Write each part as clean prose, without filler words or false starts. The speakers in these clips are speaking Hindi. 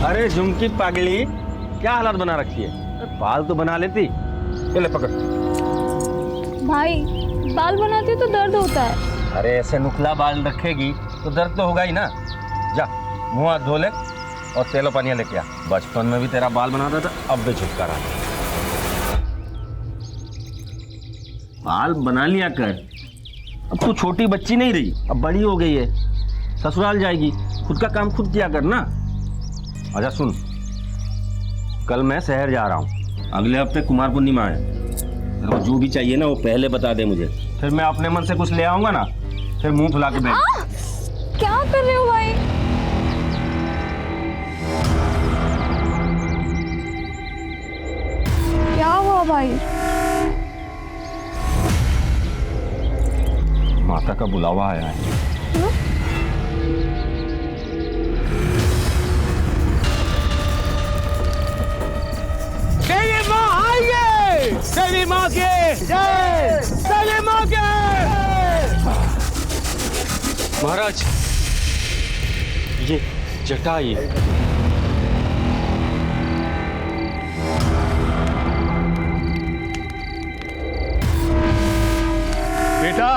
अरे झुमकी पागली, क्या हालत बना रखी है? बाल तो बना लेती। ले पकड़। भाई बाल बनाते तो दर्द होता है। अरे ऐसे नुकला बाल रखेगी तो दर्द तो होगा ही ना। जा मुंह हाथ धो ले और तेलो पानी लेके आ। बचपन में भी तेरा बाल बनाता था, अब भी छुटकारा। बाल बना लिया कर। अब तू छोटी बच्ची नहीं रही, अब बड़ी हो गई है, ससुराल जाएगी, खुद का काम खुद किया कर ना। अच्छा सुन, कल मैं शहर जा रहा हूँ, अगले हफ्ते कुमार पूर्णिमा है। तेरे को जो भी चाहिए ना वो पहले बता दे मुझे, फिर मैं अपने मन से कुछ ले आऊंगा ना, फिर मुंह फुला के बैठ। क्या कर रहे हो भाई? क्या हुआ भाई? माता का बुलावा आया है। देवी माँ आइए! देवी माँ के जय! देवी माँ के! महाराज ये जटा ये बेटा,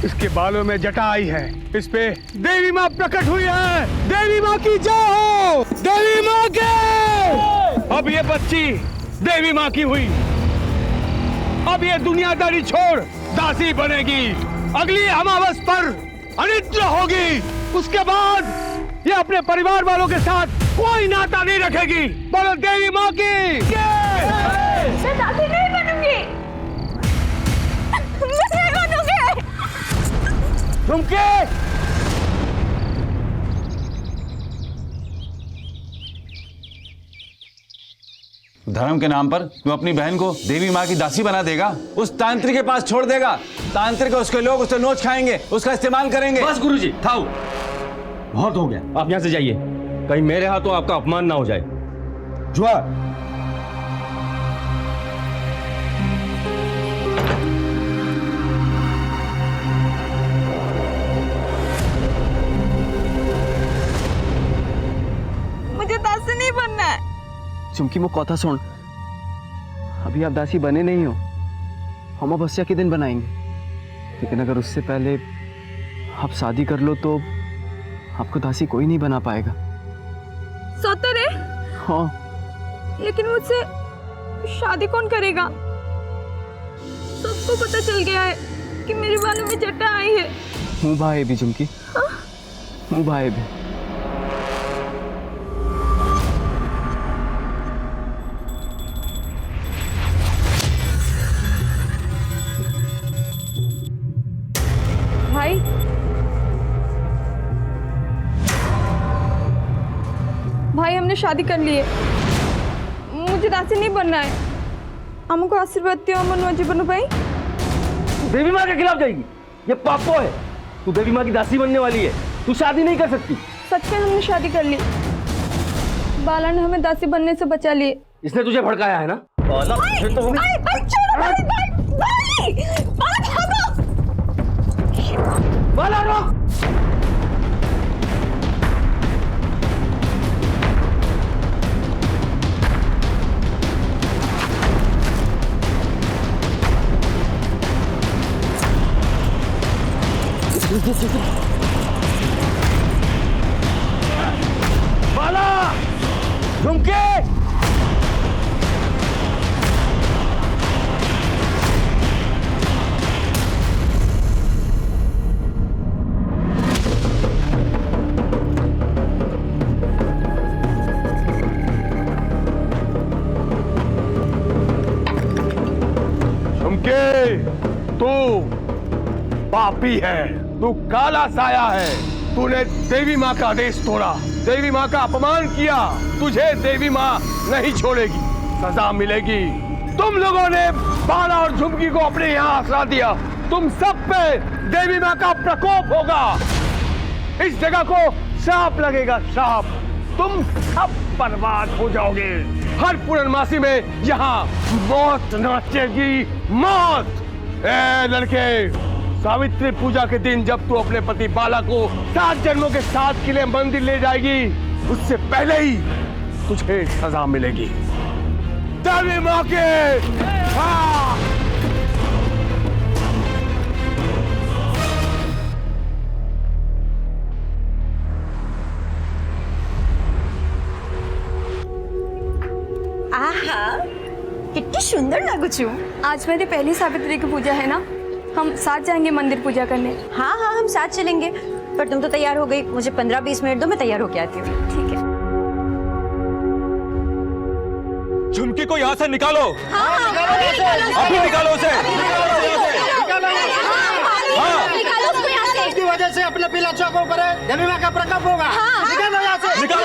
इसके बालों में जटा आई है, इस पे देवी माँ प्रकट हुई है। देवी माँ की जय हो! देवी माँ के! अब ये बच्ची देवी माँ की हुई, अब ये दुनियादारी छोड़ दासी बनेगी। अगली अमावस पर अनिद्रा होगी, उसके बाद ये अपने परिवार वालों के साथ कोई नाता नहीं रखेगी। बोलो देवी माँ की जय! मैं दासी नहीं बनूंगी। मैं नहीं बनूंगी। तुम के धर्म के नाम पर तू अपनी बहन को देवी माँ की दासी बना देगा, उस तांत्रिक के पास छोड़ देगा। तांत्रिक उसके लोग उससे नोच खाएंगे, उसका इस्तेमाल करेंगे। बस गुरुजी, थाओ, बहुत हो गया, आप यहाँ से जाइए, कहीं मेरे हाथों आपका अपमान ना हो जाए। जुआ मुझे दासी नहीं बनना है। चुमकी मो कथा सुन, अभी आप दासी बने नहीं हो, हम अमावस्या के दिन बनाएंगे। लेकिन अगर उससे पहले आप शादी कर लो तो आपको दासी कोई नहीं बना पाएगा। सोते रे? हाँ। लेकिन मुझसे शादी कौन करेगा? सबको पता चल गया है कि मेरे बालों में जटा आई है। मुँह भाई भी चुमकी, मुँह भाई भी। भाई भाई हमने शादी कर ली है, मुझे दासी नहीं बनना है। हमको आशीर्वाद दियो अमन जीवन भाई। देवी माँ के खिलाफ जाएगी, ये पापो है। तू देवी माँ की दासी बनने वाली है, तू शादी नहीं कर सकती। सच में हमने शादी कर ली, बाला ने हमें दासी बनने से बचा लिए। इसने तुझे भड़काया है ना? भाई, फिर तो होगी। भाई, भाई, छोड़ो, भाई, भाई, भाई, बाला भागो। बाला रोक! बाला, झुमके! झुमके, तू पापी है, तू काला साया है। तूने देवी माँ का आदेश तोड़ा, देवी माँ का अपमान किया, तुझे देवी माँ नहीं छोड़ेगी, सजा मिलेगी। तुम लोगों ने बाला और झुमकी को अपने यहाँ आसरा दिया, तुम सब पे देवी माँ का प्रकोप होगा। इस जगह को श्राप लगेगा, श्राप। तुम सब बर्बाद हो जाओगे। हर पूर्णमासी में यहाँ मौत नाचेगी, मौत। ए लड़के, सावित्री पूजा के दिन जब तू अपने पति बाला को 7 जन्मों के साथ के लिए मंदिर ले जाएगी, उससे पहले ही तुझे सजा मिलेगी। देवी माँ के हाँ। आहा कितनी सुंदर लागू छू। आज मेरी पहली सावित्री की पूजा है ना, हम साथ जाएंगे मंदिर पूजा करने। हाँ हाँ हम साथ चलेंगे, पर तुम तो तैयार हो गई, मुझे 15-20 मिनट दो, मैं तैयार होके आती हूँ। ठीक है। झुमकी को यहाँ से निकालो। अभी निकालो उसे। इसकी वजह से अपने पिलाचों के ऊपर देवी माँ का प्रकोप होगा। निकालो यहाँ से। निकालो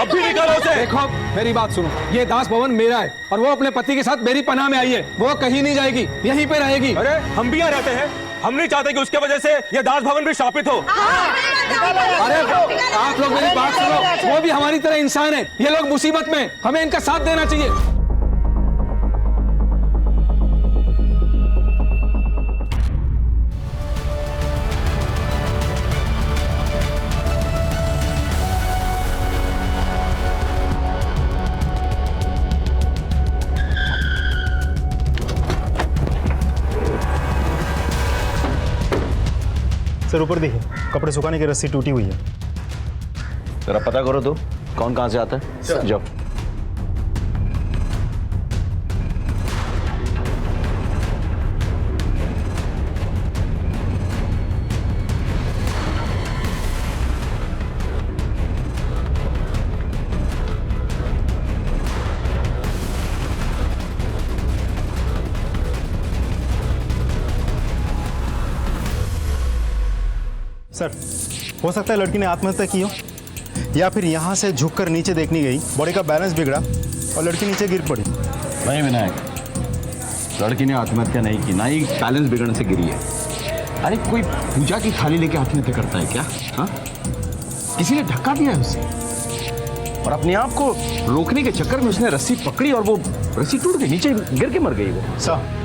अभी निकालो उसे। देखो मेरी बात सुनो, ये दास भवन मेरा है और वो अपने पति के साथ मेरी पनाह में आई है। वो कहीं नहीं जाएगी, यहीं पे रहेगी। अरे हम भी यहाँ रहते हैं, हम नहीं चाहते कि उसके वजह से ये दास भवन भी शापित हो। अरे आप लोग मेरी बात सुनो, वो भी हमारी तरह इंसान है। ये लोग मुसीबत में, हमें इनका साथ देना चाहिए। सर ऊपर देखिए, कपड़े सुखाने की रस्सी टूटी हुई है। जरा पता करो तो कौन कहाँ से आता है। जाओ। सर हो सकता है लड़की ने आत्महत्या की हो, या फिर यहाँ से झुककर नीचे देखने गई, बॉडी का बैलेंस बिगड़ा और लड़की नीचे गिर पड़ी। नहीं विनायक, लड़की ने आत्महत्या नहीं की, ना ही बैलेंस बिगड़ने से गिरी है। अरे कोई पूजा की थाली लेके आत्महत्या करता है क्या? हाँ, किसी ने धक्का दिया है उसे और अपने आप को रोकने के चक्कर में उसने रस्सी पकड़ी और वो रस्सी टूट गई, नीचे गिर के मर गई वो। सर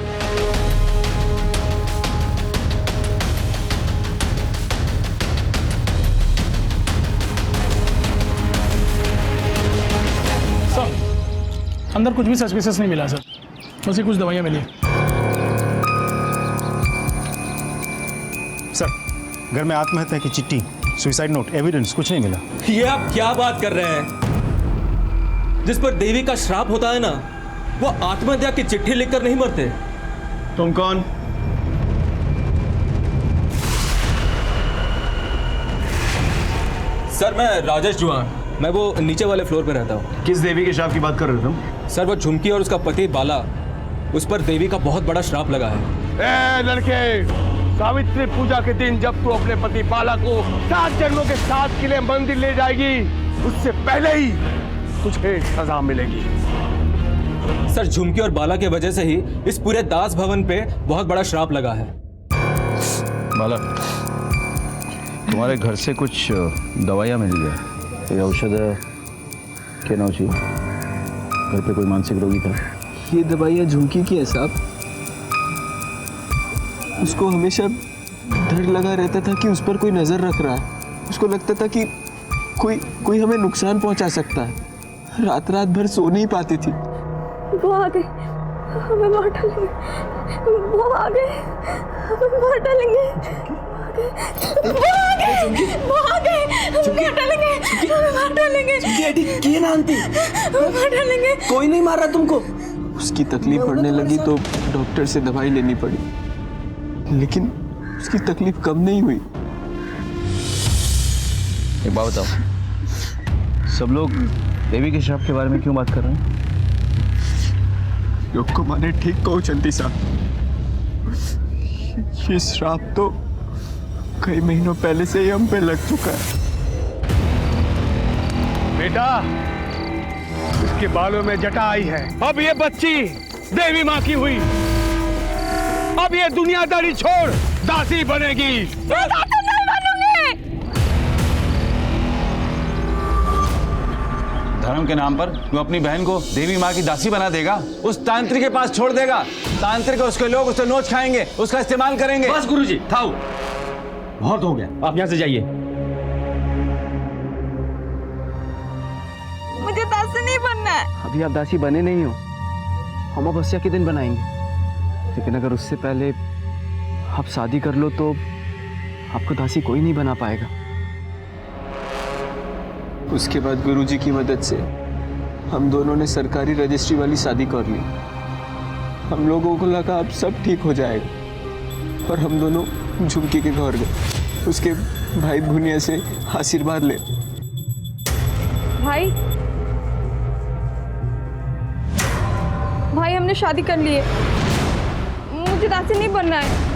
अंदर कुछ भी सस्पिशियस नहीं मिला सर, बस ये कुछ दवाइयाँ मिली। सर घर में आत्महत्या की चिट्ठी, सुसाइड नोट, एविडेंस कुछ नहीं मिला। ये आप क्या बात कर रहे हैं? जिस पर देवी का श्राप होता है ना, वो आत्महत्या की चिट्ठी लिखकर नहीं मरते। तुम कौन? सर मैं राजेश जुआन, मैं वो नीचे वाले फ्लोर पे रहता हूँ। किस देवी के श्राप की बात कर रहे हो तुम? सर वो झुमकी और उसका पति बाला, उस पर देवी का बहुत बड़ा श्राप लगा है। ए लड़के, सावित्री पूजा के दिन जब तू अपने पति बाला को 7 जन्मों के साथ के लिए मंदिर ले जाएगी, उससे पहले ही तुझे सजा मिलेगी। सर झुमकी और बाला की वजह से ही इस पूरे दास भवन पे बहुत बड़ा श्राप लगा है। बाला, तुम्हारे घर से कुछ दवाइयाँ मिली है? ये औषध है क्या ना चाहिए? घर पे कोई मानसिक रोगी था? ये दवाइयाँ झुमकी की है साहब। उसको हमेशा डर लगा रहता था कि उस पर कोई नजर रख रहा है। उसको लगता था कि कोई हमें नुकसान पहुंचा सकता है। रात रात भर सो नहीं पाती थी। वो आ गए, हमें मार डालेंगे। वो आ गए, हमें मार डालेंगे। वो आ गए, हमें मार डालेंगे। हमें मार डालेंगे। क्या नाम थी? मार डालेंगे। कोई नहीं मार रहा तुमको? उसकी तकलीफ बढ़ने लगी तो डॉक्टर से दवाई लेनी पड़ी, लेकिन उसकी तकलीफ कम नहीं हुई। एक बात बताओ, सब लोग देवी के श्राप के बारे में क्यों बात कर रहे हैं? योग को माने ठीक कहो चंदी साहब, ये श्राप तो कई महीनों पहले से ही हम पे लग चुका है। बेटा, इसके बालों में जटा आई है। अब ये बच्ची देवी माँ की हुई। अब ये दुनियादारी छोड़ दासी बनेगी। धर्म के नाम पर तू अपनी बहन को देवी माँ की दासी बना देगा? उस तांत्रिक के पास छोड़ देगा? तांत्रिक उसके लोग उससे नोच खाएंगे, उसका इस्तेमाल करेंगे। बस गुरुजी, थाओ, बहुत हो गया, आप यहाँ से जाइए। दासी नहीं बनना है। अभी आप दासी बने नहीं हो, अमावस्या के दिन बनाएंगे। लेकिन अगर उससे पहले आप शादी कर लो तो आपको दासी कोई नहीं बना पाएगा। उसके बाद गुरुजी की मदद से हम दोनों ने सरकारी रजिस्ट्री वाली शादी कर ली। हम लोगों को लगा अब सब ठीक हो जाएगा और हम दोनों झुमकी के घर गए, उसके भाई भुनिया से आशीर्वाद ले। भाई भाई हमने शादी कर ली है, मुझे दासी नहीं बनना है।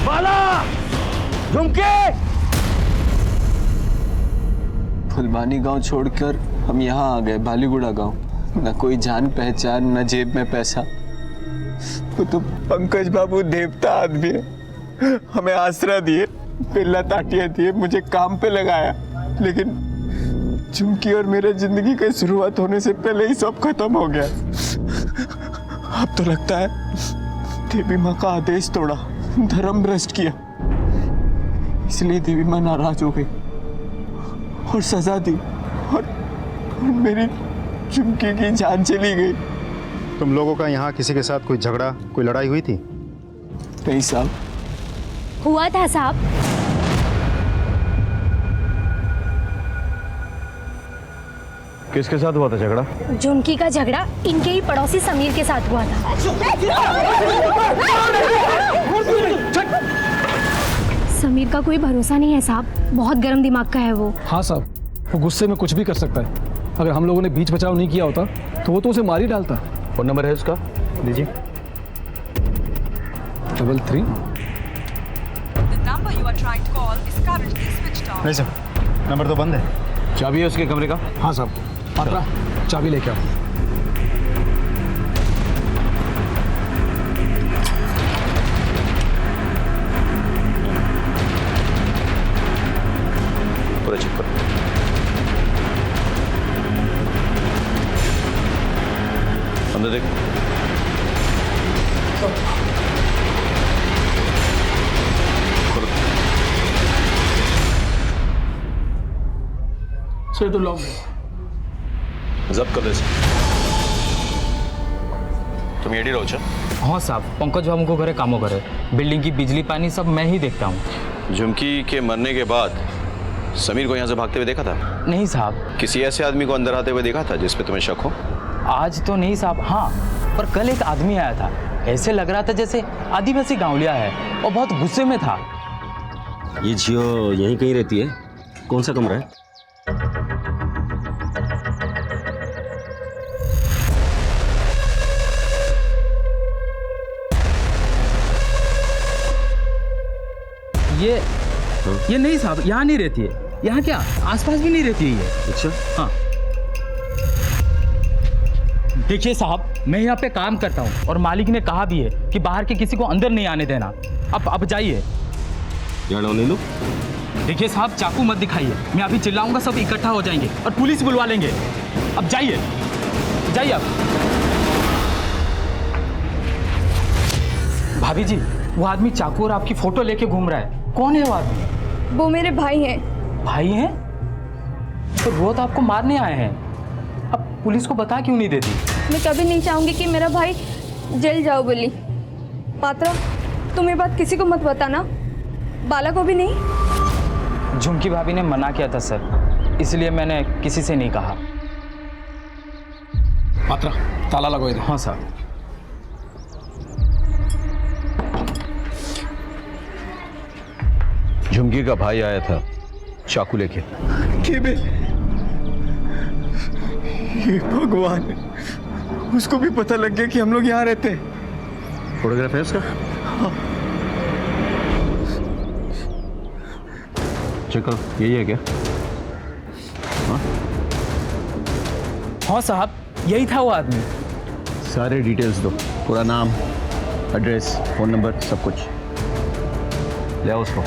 बाला, झुमके। फुलबानी गांव छोड़कर हम यहाँ आ गए, बालीगुड़ा गांव। न कोई जान पहचान, न जेब में पैसा। वो तो पंकज बाबू देवता आदमी है, हमें आसरा दिए, पिल्ला ताटिया दिए, मुझे काम पे लगाया। लेकिन झुमकी और मेरे जिंदगी की शुरुआत होने से पहले ही सब खत्म हो गया। अब तो लगता है देवी माँ का आदेश तोड़ा, धर्म भ्रष्ट किया, इसलिए देवी माँ नाराज हो गई और सजा दी और मेरी झुमकी की जान चली गई। तुम लोगों का यहाँ किसी के साथ कोई झगड़ा, कोई लड़ाई हुई थी? नहीं साहब। हुआ था साहब। किसके साथ हुआ था झगड़ा? झुमकी का झगड़ा इनके ही पड़ोसी समीर के साथ हुआ था। समीर का कोई भरोसा नहीं है साहब, बहुत गर्म दिमाग का है वो। हाँ साहब, वो गुस्से में कुछ भी कर सकता है। अगर हम लोगों ने बीच बचाव नहीं किया होता तो वो तो उसे मार ही डालता। फोन नंबर है उसका? दीजिए। 33। नहीं सर, नंबर तो बंद है। चाबी है उसके कमरे का? हाँ साहब। पात्रा, चाबी लेके आओ। पूरा चेक करो। अंदर देख। सर तो लॉक है। जब्त कर दे। तुम एडी रहो? हाँ साहब, पंकज बाबू को घरे कामों करे, बिल्डिंग की बिजली पानी सब मैं ही देखता हूँ। झुमकी के मरने के बाद समीर को यहाँ से भागते हुए देखा था? नहीं साहब। किसी ऐसे आदमी को अंदर आते हुए देखा था जिस पे तुम्हें शक हो? आज तो नहीं साहब। हाँ, पर कल एक आदमी आया था, ऐसे लग रहा था जैसे आदिवासी गांवलिया है और बहुत गुस्से में था। ये जियो यहीं कहीं रहती है? कौन सा कमरा है? ये नहीं साहब, यहाँ नहीं रहती है। यहाँ क्या आसपास भी नहीं रहती है ये। अच्छा। हाँ देखिए साहब, मैं यहाँ पे काम करता हूँ और मालिक ने कहा भी है कि बाहर के किसी को अंदर नहीं आने देना। अब जाइए। लो। देखिए साहब, चाकू मत दिखाइए, मैं अभी चिल्लाऊंगा सब इकट्ठा हो जाएंगे और पुलिस बुलवा लेंगे। अब जाइए जाइए। अब भाभी जी, वो आदमी चाकू और आपकी फोटो लेके घूम रहा है, कौन है वो आदमी? वो मेरे भाई हैं। भाई हैं? तो वो तो आपको मारने आए हैं, अब पुलिस को बता क्यों नहीं देती? मैं कभी नहीं चाहूंगी कि मेरा भाई जेल जाओ बोली। पात्रा, तुम ये बात किसी को मत बताना, बाला को भी नहीं। झुमकी भाभी ने मना किया था सर, इसलिए मैंने किसी से नहीं कहा। पात्रा, ताला लगो इधर। हाँ सर। झुमकी का भाई आया था चाकू लेके। ये भगवान, उसको भी पता लग गया कि हम लोग यहाँ रहते हैं। फोटोग्राफ है उसका? हाँ। चेक करो, यही है क्या? हाँ साहब, यही था वो आदमी। सारे डिटेल्स दो, पूरा नाम, एड्रेस, फोन नंबर, सब कुछ ले आओ उसको।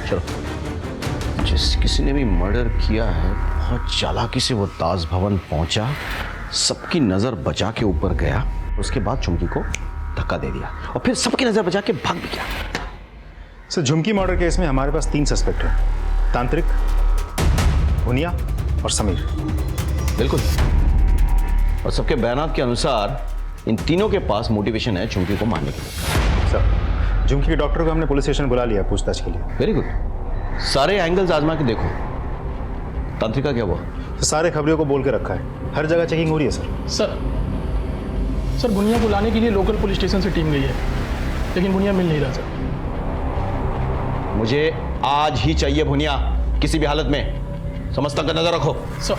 चलो जिस किसी ने भी मर्डर किया है बहुत चालाकी से वो ताज भवन पहुंचा, सबकी नजर बचा के ऊपर गया, उसके बाद झुमकी को धक्का दे दिया और फिर सबकी नजर बचा के भाग भी गया। सर झुमकी मर्डर केस में हमारे पास 3 सस्पेक्ट हैं, तांत्रिक, भुनिया और समीर। बिल्कुल, और सबके बयानात के अनुसार इन तीनों के पास मोटिवेशन है झुमकी को मारने के लिए। सर झुमकी के डॉक्टर को हमने पुलिस स्टेशन बुला लिया पूछताछ के लिए। वेरी गुड, सारे एंगल्स आजमा के देखो। तांत्रिका क्या हुआ? तो सारे खबरियों को बोल के रखा है, हर जगह चेकिंग हो रही है सर। सर बुनिया को लाने के लिए लोकल पुलिस स्टेशन से टीम गई है, लेकिन बुनिया मिल नहीं रहा सर। मुझे आज ही चाहिए भुनिया, किसी भी हालत में। समझता का नजर रखो। सर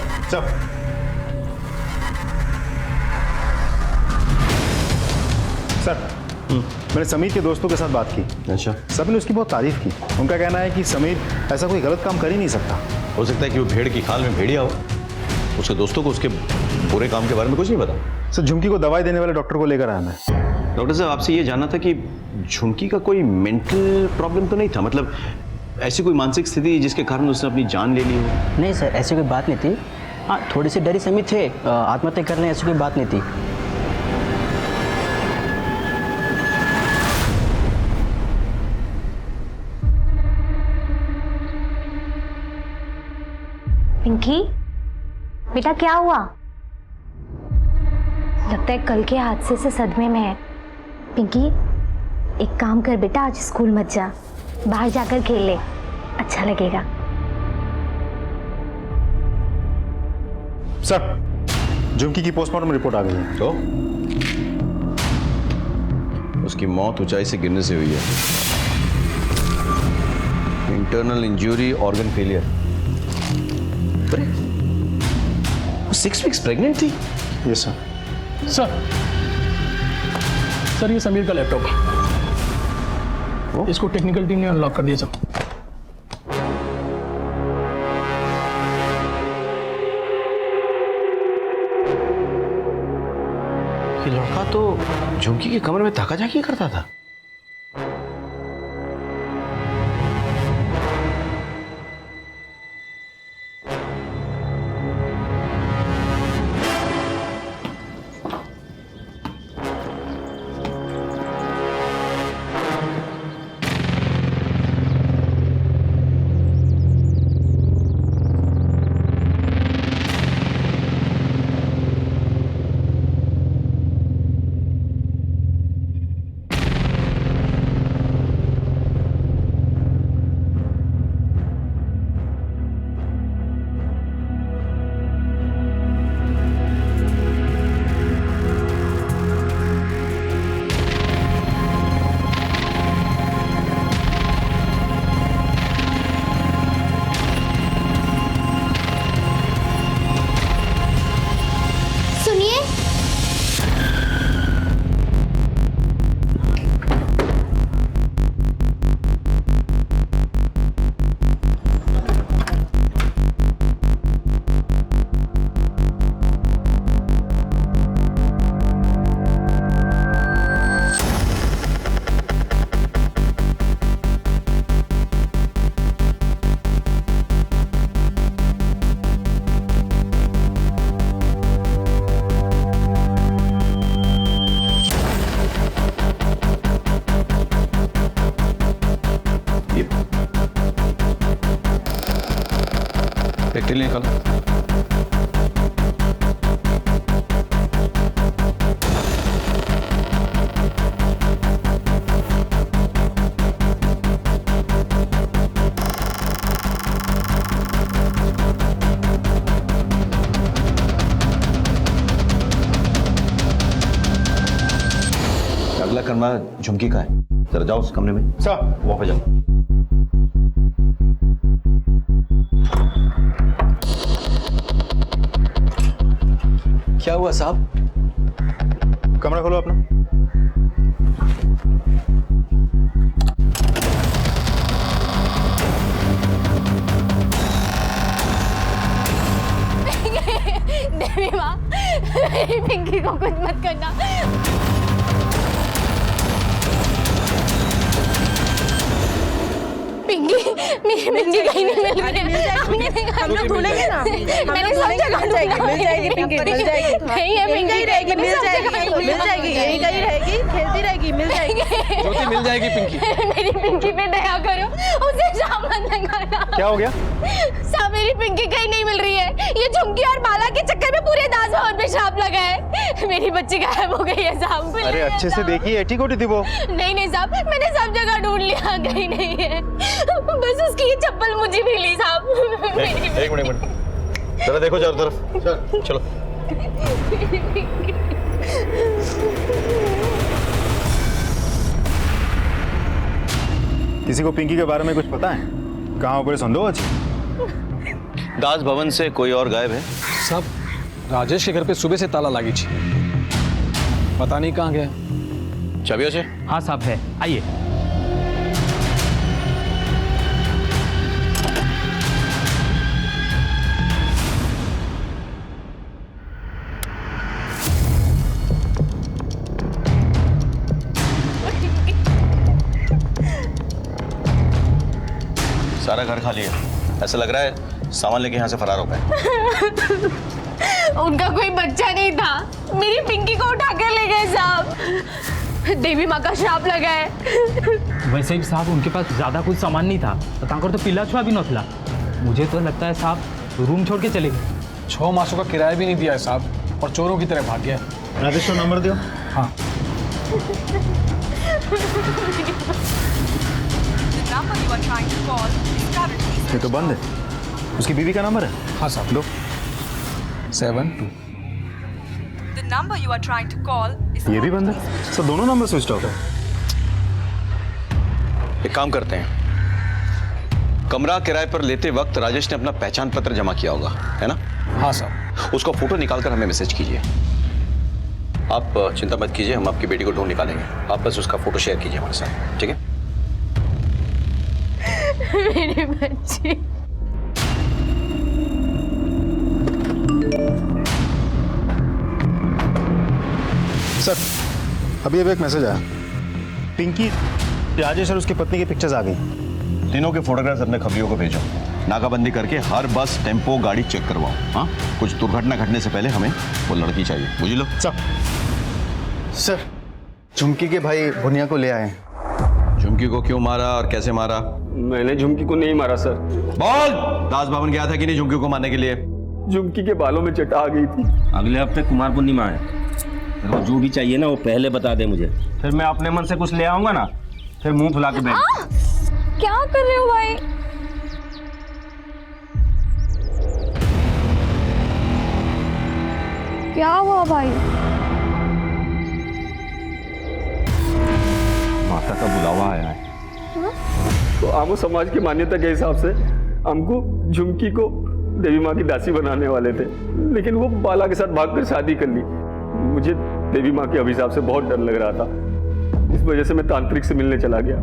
मैंने समीर के दोस्तों के साथ बात की। अच्छा। सभी ने उसकी बहुत तारीफ की। उनका कहना है कि समीर ऐसा कोई गलत काम कर ही नहीं सकता। हो सकता है कि वो भेड़ की खाल में भेड़िया हो। उसके दोस्तों को उसके बुरे काम के बारे में कुछ नहीं पता। सर झुमकी को दवाई देने वाले डॉक्टर को लेकर आया मैं। डॉक्टर साहब, आपसे ये जानना था कि झुमकी का कोई मेंटल प्रॉब्लम तो नहीं था? मतलब ऐसी कोई मानसिक स्थिति जिसके कारण उसने अपनी जान ले ली हो? नहीं सर, ऐसी कोई बात नहीं थी। हाँ, थोड़ी सी डरी समीर थे, आत्महत्या करने ऐसी कोई बात नहीं थी। पिंकी, बेटा क्या हुआ? लगता है कल के हादसे से सदमे में है। पिंकी, एक काम कर बेटा, आज स्कूल मत जा, बाहर जाकर खेल ले, अच्छा लगेगा। सर झुमकी की पोस्टमार्टम रिपोर्ट आ गई है। तो उसकी मौत ऊंचाई से गिरने से हुई है। Internal injury, organ failure. अरे वो 6 वीक्स प्रेग्नेंट थी। Yes sir. सर ये समीर का लैपटॉप, इसको टेक्निकल टीम ने अनलॉक कर दिया सर। ये लड़का तो झुमकी के कमरे में ताका झाकी करता था। टिल निकालो। अगला कमरा झुमकी का है, जरा जाओ उस कमरे में। सर वहां पे जाओ। क्या हुआ साहब? कमरा खोलो अपना। देवी माँ, मेरी पिंकी को कुछ मत करना। पिंकी, मेरी मेरी पिंकी कहीं नहीं मिल रही है। हम लोग ढूंढेंगे ना, मैंने सब जगह मिल जाएगी, मिल जाएगी पिंकी, मिल जाएगी। नहीं है यहीं पिंकी, रहेगी, मिल सब जाएगी, जगह मिल जाएगी, यहीं कहीं रहेगी, खेलती रहेगी, मिल जाएगी। ज्योति मिल जाएगी पिंकी। मेरी पिंकी पे दया करो, उसे शाम मत लगाना। क्या हो गया? साहब मेरी पिंकी कहीं नहीं मिल रही है। ये झुमकी और बाला के चक्कर में पूरे दास भवन पे श्राप लगा है। मेरी बच्ची गायब हो गई है साहब। अरे अच्छे से देखिए, एटी कोटी थी वो। नहीं साहब, मैंने सब जगह ढूंढ लिया, कहीं नहीं है। बस उसकी ये चप्पल मुझे मिली साहब। एक मिनट जरा देखो चारों तरफ। चलो किसी को पिंकी के बारे में कुछ पता है? कहाँ ऊपर संदेह अच्छी? दास भवन से कोई और गायब है? सब राजेश के घर पे सुबह से ताला लगी थी, पता नहीं कहाँ गया। चाबियों से? हाँ साहब है, आइए। सारा घर खाली है, ऐसा लग रहा है सामान लेके यहाँ से फरार हो गए। उनका कोई बच्चा नहीं था, मेरी पिंकी को उठा कर ले गए साहब। देवी माँ का श्राप लगा है। वैसे भी साहब उनके पास ज्यादा कुछ सामान नहीं था, तो पिला छुआ भी नथला। मुझे तो लगता है साहब रूम छोड़ के चले गए। 6 मासों का किराया भी नहीं दिया है साहब, और चोरों की तरह भाग गया। राजेश को नंबर दियो। हाँ ये तो बंद है। उसकी बीवी का नंबर है? हाँ साहब, दो। 72। ये भी बंद है। सर दोनों नंबर स्विच ऑफ है। एक काम करते हैं, कमरा किराए पर लेते वक्त राजेश ने अपना पहचान पत्र जमा किया होगा, है ना? हाँ साहब। उसका फोटो निकालकर हमें मैसेज कीजिए। आप चिंता मत कीजिए, हम आपकी बेटी को ढूंढ निकालेंगे। आप बस उसका फोटो शेयर कीजिए हमारे साथ, ठीक है? मेरी बच्ची। सर अभी एक मैसेज आया, पिंकी, राजेश और उसकी पत्नी की पिक्चर्स आ गई। तीनों के फोटोग्राफ्स अपने खबरियों को भेजो। नाकाबंदी करके हर बस, टेम्पो, गाड़ी चेक करवाओ। हाँ, कुछ दुर्घटना घटने से पहले हमें वो लड़की चाहिए, बुझ लो। सर झुमकी के भाई भुनिया को ले आए। झुमकी को क्यों मारा और कैसे मारा? मैंने झुमकी को नहीं मारा सर। बोल, दास भवन गया था कि नहीं झुमकी को मारने के लिए? झुमकी के बालों में चटा आ गई थी। अगले हफ्ते कुमार पूर्णिमा है, तो जो भी चाहिए ना वो पहले बता दे मुझे, फिर मैं अपने मन से कुछ ले आऊंगा ना, फिर मुंह फुला के बैठ। क्या कर रहे हो भाई? क्या हुआ भाई? माता का बुलावा आया है। तो आमो समाज की मान्यता के हिसाब से हमको झुमकी को देवी माँ की दासी बनाने वाले थे, लेकिन वो बाला के साथ भागकर शादी कर ली। मुझे देवी माँ के अभिशाप से बहुत डर लग रहा था, इस वजह से मैं तांत्रिक से मिलने चला गया।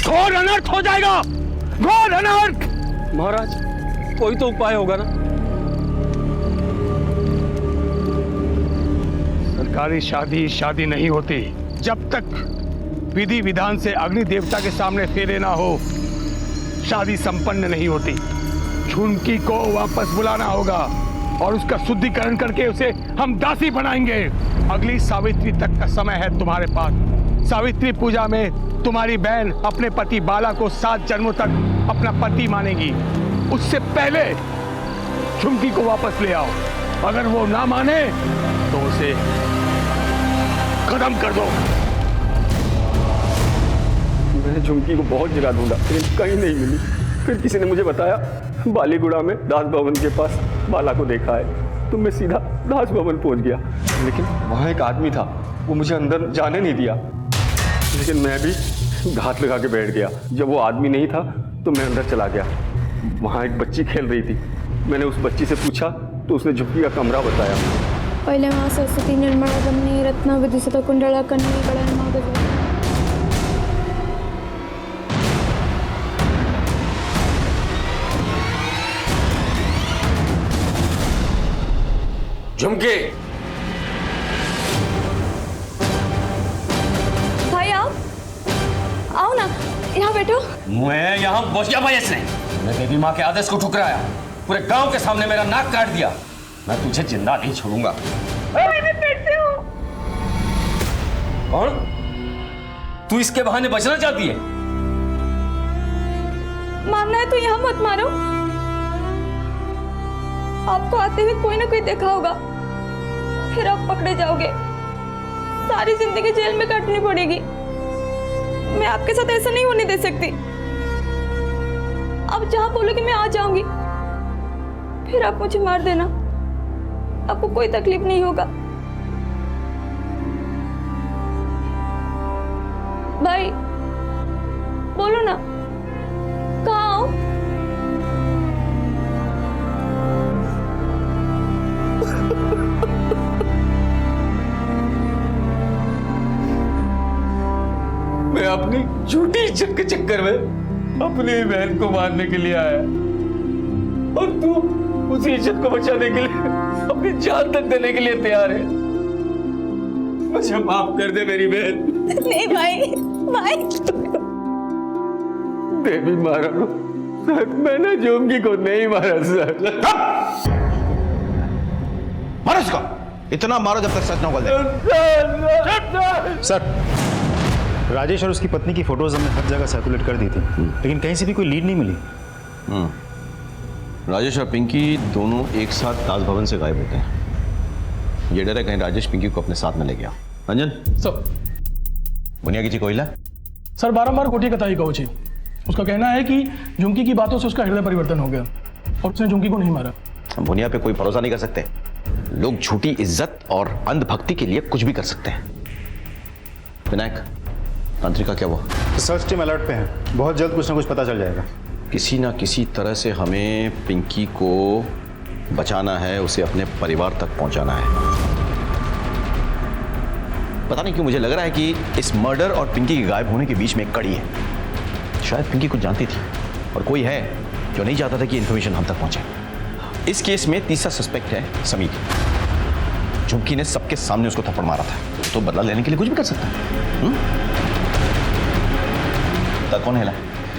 घोर अनर्थ हो जाएगा, घोर अनर्थ। महाराज कोई तो उपाय होगा ना? सरकारी शादी नहीं होती जब तक विधि विधान से अग्नि देवता के सामने फेरे ना हो, शादी संपन्न नहीं होती। झुमकी को वापस बुलाना होगा और उसका शुद्धिकरण करके उसे हम दासी बनाएंगे। अगली सावित्री तक का समय है तुम्हारे पास। सावित्री पूजा में तुम्हारी बहन अपने पति बाला को 7 जन्मों तक अपना पति मानेगी। उससे पहले झुमकी को वापस ले आओ। अगर वो ना माने तो उसे खत्म कर दो। मैंने झुमकी को बहुत जगह ढूंढा, लेकिन कहीं नहीं मिली। फिर किसी ने मुझे बताया बालीगुड़ा में दास भवन के पास बाला को देखा है, तो मैं सीधा दास भवन पहुंच गया। लेकिन वहाँ एक आदमी था, वो मुझे अंदर जाने नहीं दिया, लेकिन मैं भी घात लगा के बैठ गया। जब वो आदमी नहीं था तो मैं अंदर चला गया। वहाँ एक बच्ची खेल रही थी, मैंने उस बच्ची से पूछा तो उसने झुमकी का कमरा बताया। पहले माँ सरस्वती निर्मला रमणी रत्न विदुषित कुंडला कन्नी गणन मागज। झुमकी, भाई आओ ना। यहाँ बैठो। मैं यहाँ बोसिया भाई इसने मैं देवी माँ के आदेश को ठुकराया, पूरे गांव के सामने मेरा नाक काट दिया। मैं तुझे जिंदा नहीं छोड़ूंगा। मैं पेट से हूँ। कौन? तू इसके बहाने बचना चाहती है? मारना है तो यहाँ मत मारो। आपको आते हुए कोई ना कोई देखा होगा, फिर आप पकड़े जाओगे, सारी जिंदगी जेल में काटनी पड़ेगी। मैं आपके साथ ऐसा नहीं होने दे सकती। आप जहां बोलोगे मैं आ जाऊंगी, फिर आप मुझे मार देना, आपको कोई तकलीफ नहीं होगा। भाई बोलो ना, कहाँ आओ? मैं अपनी झूठी इज्जत के चक्कर में अपनी बहन को मारने के लिए आया, और तू उसी इज्जत को बचाने के लिए अपनी जान तक देने के लिए तैयार है। मुझे माफ कर दे मेरी बहन। नहीं भाई, भाई देवी मारा सर, मैंने जोंगी को नहीं मारा सर। मारो इसको, इतना मारो जब तक सच न उगल जाए। सर, राजेश और उसकी पत्नी की फोटोज हमने हर जगह सर्कुलेट कर दी थी, लेकिन कहीं से भी कोई लीड नहीं मिली। राजेश और पिंकी दोनों एक साथ ताज भवन से गायब होते हैं। ये डर है कहीं राजेश पिंकी को अपने साथ में ले गया। रंजन सर, बुनिया की कोयला सर बारंबार कोठी कथाई कहो छी। उसका कहना है कि झुमकी की बातों से उसका हृदय परिवर्तन हो गया और उसने झुमकी को नहीं मारा। हम बुनिया पे कोई भरोसा नहीं कर सकते। लोग झूठी इज्जत और अंधभक्ति के लिए कुछ भी कर सकते हैं। विनायक, तांत्रिका क्या हुआ? सर्च टीम अलर्ट पे है, बहुत जल्द कुछ ना कुछ पता चल जाएगा। किसी ना किसी तरह से हमें पिंकी को बचाना है, उसे अपने परिवार तक पहुंचाना है। पता नहीं क्यों मुझे लग रहा है कि इस मर्डर और पिंकी के गायब होने के बीच में एक कड़ी है। शायद पिंकी कुछ जानती थी और कोई है जो नहीं चाहता था कि इंफॉर्मेशन हम तक पहुंचे। इस केस में तीसरा सस्पेक्ट है समीर। झुमकी ने सबके सामने उसको थप्पड़ मारा था, तो बदला लेने के लिए कुछ भी कर सकता है। तब कौन है?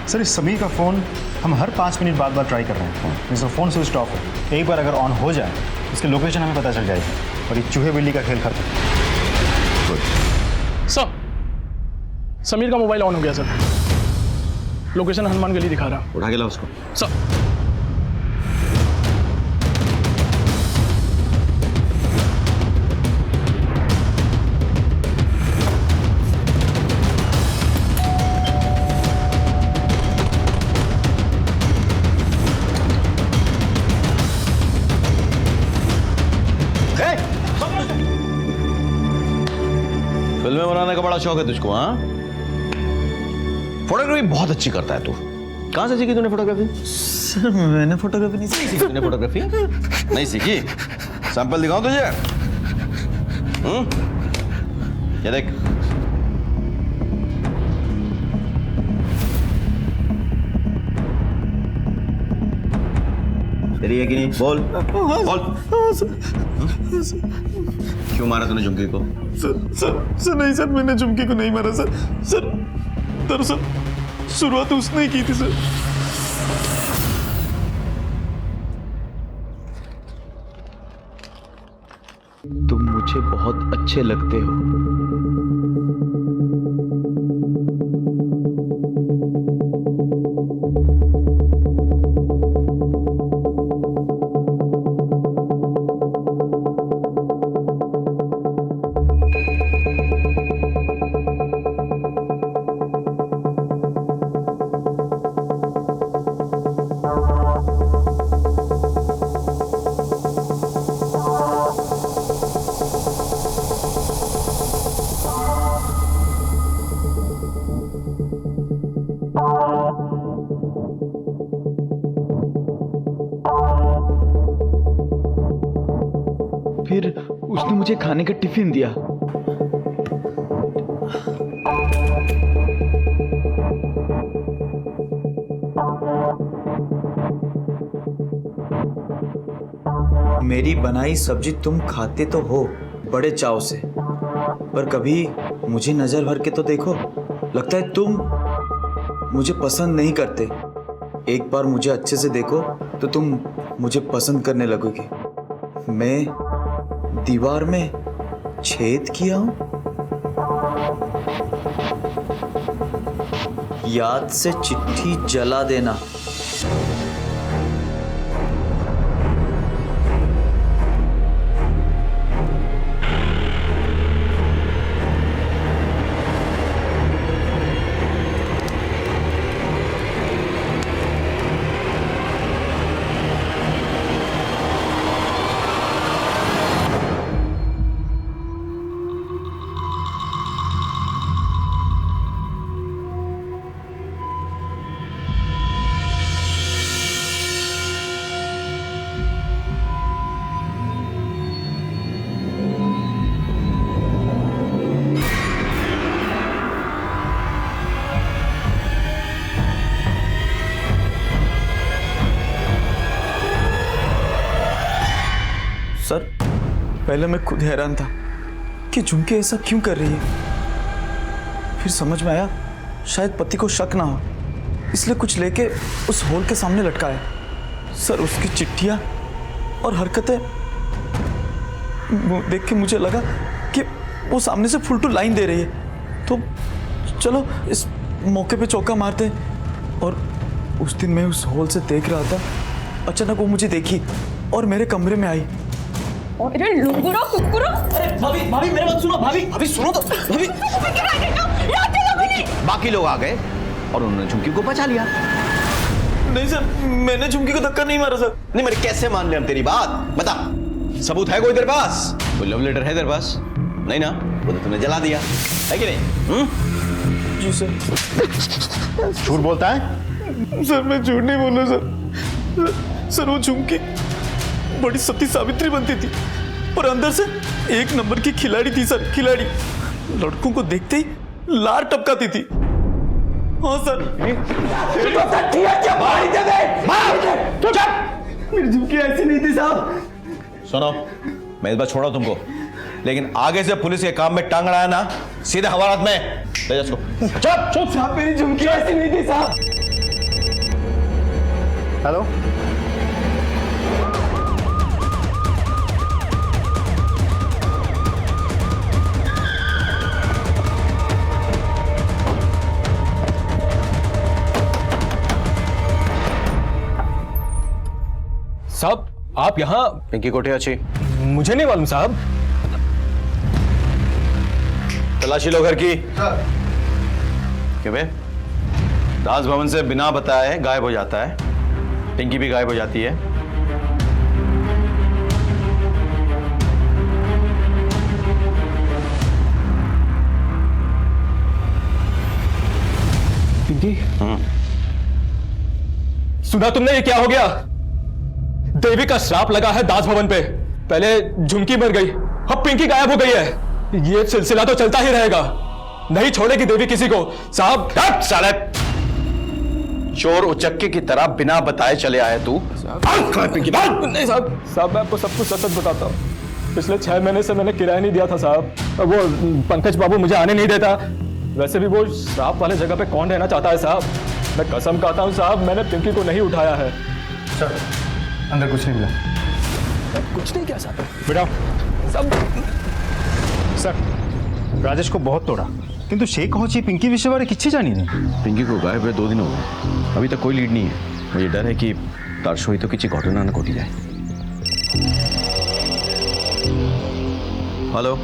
सर, इस समीर का फ़ोन हम हर 5 मिनट बाद ट्राई कर रहे हैं। इसका फ़ोन स्विच ऑफ है। एक बार अगर ऑन हो जाए, इसकी लोकेशन हमें पता चल जाएगी और ये चूहे बिल्ली का खेल खत्म। सर, समीर का मोबाइल ऑन हो गया सर। लोकेशन हनुमान गली दिखा रहा। उठा के लाओ उसको। सर, फिल्में बनाने का बड़ा शौक है तुझको? हाँ, फोटोग्राफी बहुत अच्छी करता है तू। कहाँ से सीखी तूने फोटोग्राफी? सर, मैंने फोटोग्राफी नहीं सीखी। तूने फोटोग्राफी नहीं सीखी? सैंपल दिखाऊं तुझे? ये देख। तेरी है कि नहीं? बोल बोल। क्यों मारा तूने झुमकी को? सर नहीं सर, मैंने झुमकी को नहीं मारा सर। सर दरअसल शुरुआत उसने ही की थी सर। तुम मुझे बहुत अच्छे लगते हो। फिर उसने मुझे खाने का टिफिन दिया। मेरी बनाई सब्जी तुम खाते तो हो बड़े चाव से, पर कभी मुझे नजर भर के तो देखो। लगता है तुम मुझे पसंद नहीं करते। एक बार मुझे अच्छे से देखो तो तुम मुझे पसंद करने लगोगे। मैं दीवार में छेद किया हूं? याद से चिट्ठी जला देना। सर, पहले मैं खुद हैरान था कि झुमके ऐसा क्यों कर रही है। फिर समझ में आया शायद पति को शक ना हो, इसलिए कुछ लेके उस होल के सामने लटकाया। सर, उसकी चिट्ठियां और हरकतें देख के मुझे लगा कि वो सामने से फुल टू लाइन दे रही है, तो चलो इस मौके पे चौका मारते हैं। और उस दिन मैं उस होल से देख रहा था, अचानक वो मुझे देखी और मेरे कमरे में आई। अरे लुंगुरा कुकुरा! भाभी भाभी मेरे बात सुनो, भाभी भाभी सुनो तो, भाभी। बाकी लोग आ गए और उन्होंने झुमकी को बचा लिया। नहीं सर, मैंने झुमकी को धक्का नहीं मारा सर। नहीं, मेरे कैसे मान ले हम तेरी बात? बता, सबूत है कोई तेरे पास? कोई लव लेटर है तेरे पास? नहीं ना, वो तो तूने जला दिया है कि नहीं? जी सर। झूठ बोलता है? सर मैं झूठ नहीं बोल रहा सर, वो झुमकी बड़ी सती सावित्री बनती थी और अंदर से एक नंबर की खिलाड़ी थी सर, खिलाड़ी। लड़कों को देखते ही लार टपकाती थी। हाँ सर। मेरी झुमकी ऐसी नहीं थी साहब। सुनो, मैं इस बार छोड़ा तुमको, लेकिन आगे से पुलिस के काम में टांग अड़ाया ना, सीधे हवालात में ले जा इसको। चुप साहब, मेरी झुमकी ऐसी नहीं थी साहब। हेलो, साहब आप यहाँ? पिंकी कोठे अच्छी? मुझे नहीं मालूम साहब। तलाशी लो घर की। क्यों बे? दास भवन से बिना बताए गायब हो जाता है, पिंकी भी गायब हो जाती है। पिंकी? सुना तुमने ये क्या हो गया? देवी का श्राप लगा है दास भवन पे। पहले झुमकी मर गई, अब पिंकी गायब हो गई है। ये सिलसिला तो चलता ही रहेगा, नहीं छोड़ेगी देवी किसी को। साहब साले चोर उचक्के की तरह बिना बताए चले आए तू। पिंकी नहीं साहब, मैं आपको सब कुछ सच बताता हूँ। पिछले 6 महीने से मैंने किराया नहीं दिया था साहब। वो पंकज बाबू मुझे आने नहीं देता। वैसे भी वो श्राप वाले जगह पे कौन रहना चाहता है साहब। मैं कसम खाता हूँ साहब, मैंने पिंकी को नहीं उठाया है। सर, अंदर कुछ नहीं मिला। कुछ नहीं क्या साहब? बेटा सब सर, राजेश को बहुत तोड़ा, किंतु शेख होची पिंकी विषय बारे किसी जानी नहीं। पिंकी को गायब हुए 2 दिन हो गए, अभी तक कोई लीड नहीं है। मुझे डर है कि तार सहित तो किसी घटना न घटी जाए। हेलो,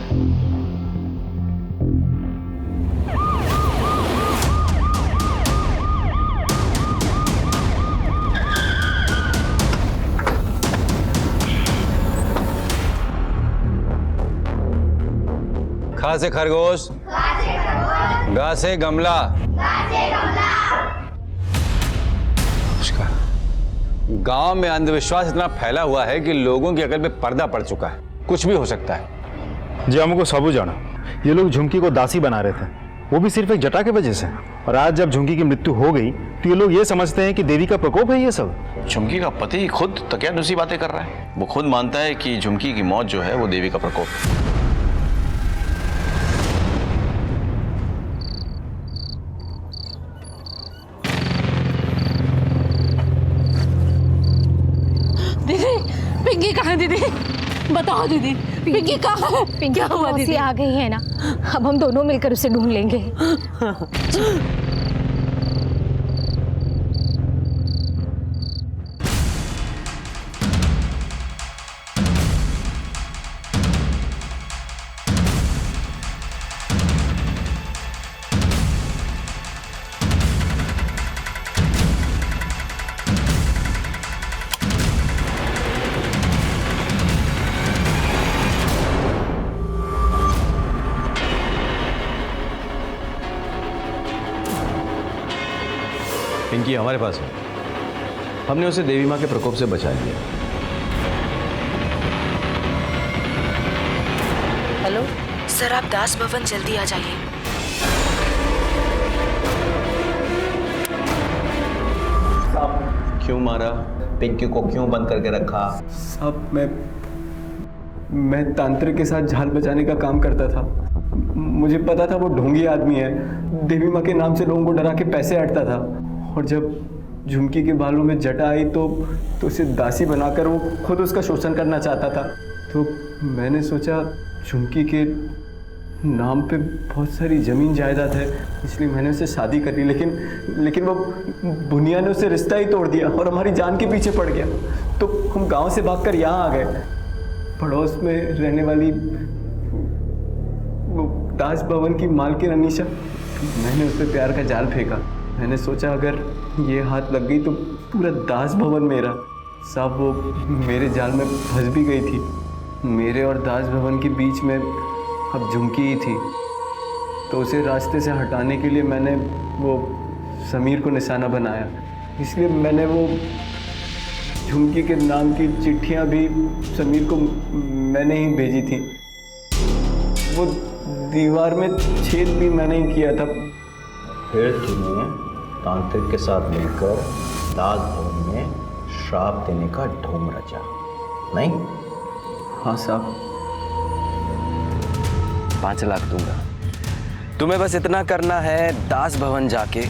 खा से खरगोश, गा से गमला। गांव में अंधविश्वास इतना फैला हुआ है कि लोगों की अकल में पर्दा पड़ चुका है, कुछ भी हो सकता है। जी हमको सबू जाना, ये लोग झुमकी को दासी बना रहे थे, वो भी सिर्फ एक जटा की वजह से। और आज जब झुमकी की मृत्यु हो गई तो ये लोग ये समझते हैं कि देवी का प्रकोप है ये सब। झुमकी का पति खुद तकियानुसी बातें कर रहा है। वो खुद मानता है कि झुमकी की मौत जो है वो देवी का प्रकोप। पिंकी कहाँ है दीदी? बताओ दीदी, पिंकी कहाँ है? पिंकी क्या हुआ मौसी दीदी? आ गई है ना, अब हम दोनों मिलकर उसे ढूंढ लेंगे। पिंकी हमारे पास है। हमने उसे देवी माँ के प्रकोप से बचा लिया। हेलो सर, आप दास भवन जल्दी आ जाइए। क्यों मारा? पिंकी को क्यों बंद करके रखा? साहब मैं तांत्रिक के साथ जाल बचाने का काम करता था। मुझे पता था वो ढोंगी आदमी है, देवी माँ के नाम से लोगों को डरा के पैसे हटता था। और जब झुमकी के बालों में जटा आई तो उसे दासी बनाकर वो खुद उसका शोषण करना चाहता था। तो मैंने सोचा झुमकी के नाम पे बहुत सारी ज़मीन जायदाद है, इसलिए मैंने उससे शादी कर ली। लेकिन वो बुनिया ने उससे रिश्ता ही तोड़ दिया और हमारी जान के पीछे पड़ गया। तो हम गांव से भागकर यहाँ आ गए। पड़ोस में रहने वाली वो दास भवन की मालकिन अनीशा, मैंने उस पर प्यार का जाल फेंका। मैंने सोचा अगर ये हाथ लग गई तो पूरा दास भवन मेरा। साहब वो मेरे जाल में फंस भी गई थी। मेरे और दास भवन के बीच में अब झुमकी ही थी। तो उसे रास्ते से हटाने के लिए मैंने वो समीर को निशाना बनाया। इसलिए मैंने वो झुमकी के नाम की चिट्ठियाँ भी समीर को मैंने ही भेजी थी। वो दीवार में छेद भी मैंने ही किया था। फिर तुम्हें तांत्रिक के साथ मिलकर दास भवन में श्राप देने का ढोंग रचा, नहीं? हाँ साहब। 5 लाख दूंगा। तुम्हें बस इतना करना है, दास भवन जाके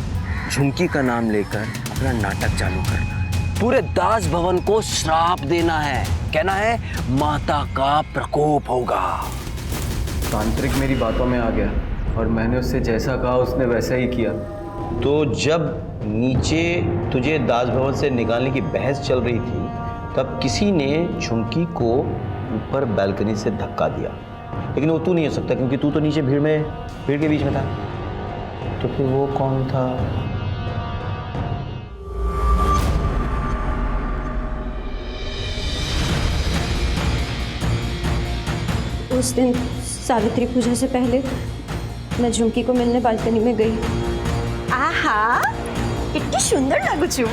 झुमकी का नाम लेकर अपना नाटक चालू करना है। पूरे दास भवन को श्राप देना है, कहना है माता का प्रकोप होगा। तांत्रिक मेरी बातों में आ गया और मैंने उससे जैसा कहा उसने वैसा ही किया। तो जब नीचे तुझे दास भवन से निकालने की बहस चल रही थी तब किसी ने झुमकी को ऊपर बालकनी से धक्का दिया, लेकिन वो तू नहीं हो सकता क्योंकि तू तो नीचे भीड़ के बीच में था। तो फिर वो कौन था? उस दिन सावित्री पूजा से पहले मैं झुमकी को मिलने बालकनी में गई। आहा, कितनी सुंदर लगू छू।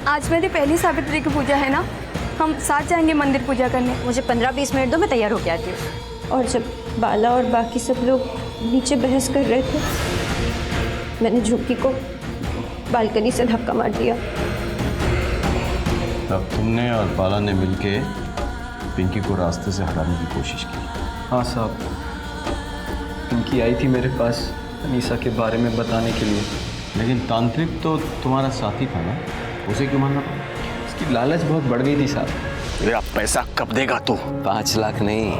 आज मेरी पहली सावित्री की पूजा है ना, हम साथ जाएंगे मंदिर पूजा करने। मुझे 15-20 मिनट दो, मैं तैयार होके आती हूँ। और जब बाला और बाकी सब लोग नीचे बहस कर रहे थे, मैंने झुमकी को बालकनी से धक्का मार दिया। तब तुमने और बाला ने मिलके पिंकी को रास्ते से हटाने की कोशिश की? हाँ साहब, पिंकी आई थी मेरे पास अनीसा के बारे में बताने के लिए। लेकिन तांत्रिक तो तुम्हारा साथी था ना, उसे क्यों मानना पड़ा? उसकी लालच बहुत बढ़ गई थी साहब। अरे अब पैसा कब देगा तू? 5 लाख नहीं,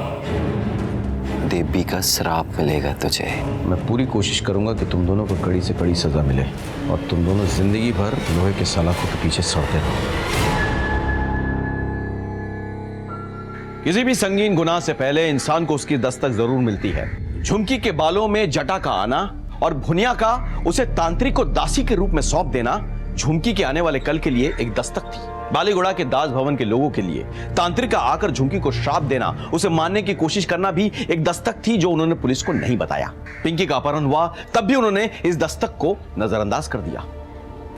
देवी का श्राप मिलेगा तुझे। मैं पूरी कोशिश करूंगा कि तुम दोनों को कड़ी से कड़ी सजा मिले और तुम दोनों जिंदगी भर लोहे के सलाखों के पीछे सड़ते रहो। किसी भी संगीन गुनाह से पहले इंसान को उसकी दस्तक जरूर मिलती है। झुमकी के बालों में जटा का आना और भुनिया का उसे तांत्रिक को दासी के रूप में सौंप देना झुमकी के आने वाले कल के लिए एक दस्तक थी। बालीगुड़ा के दास भवन के लोगों के लिए तांत्रिक का आकर झुमकी को श्राप देना, उसे मारने की कोशिश करना भी एक दस्तक थी जो उन्होंने पुलिस को नहीं बताया। पिंकी का अपहरण हुआ तब भी उन्होंने इस दस्तक को नजरअंदाज कर दिया।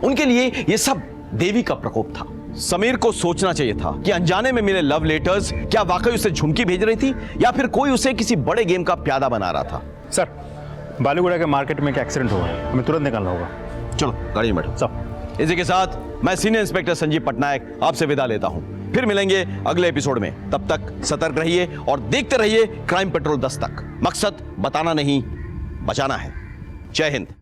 उनके लिए यह सब देवी का प्रकोप था। समीर को सोचना चाहिए था कि अनजाने में मिले लव लेटर्स क्या वाकई उसे झुमकी भेज रही थी या फिर कोई उसे किसी बड़े गेम का प्यादा बना रहा था। सर, बालीगुड़ा के मार्केट में एक एक्सीडेंट हुआ है, हमें तुरंत निकलना होगा। चलो गाड़ी में बैठो। सब इसी के साथ मैं सीनियर इंस्पेक्टर संजीव पटनायक आपसे विदा लेता हूं। फिर मिलेंगे अगले एपिसोड में। तब तक सतर्क रहिए और देखते रहिए क्राइम पेट्रोल दस्तक। मकसद बताना नहीं, बचाना है। जय हिंद।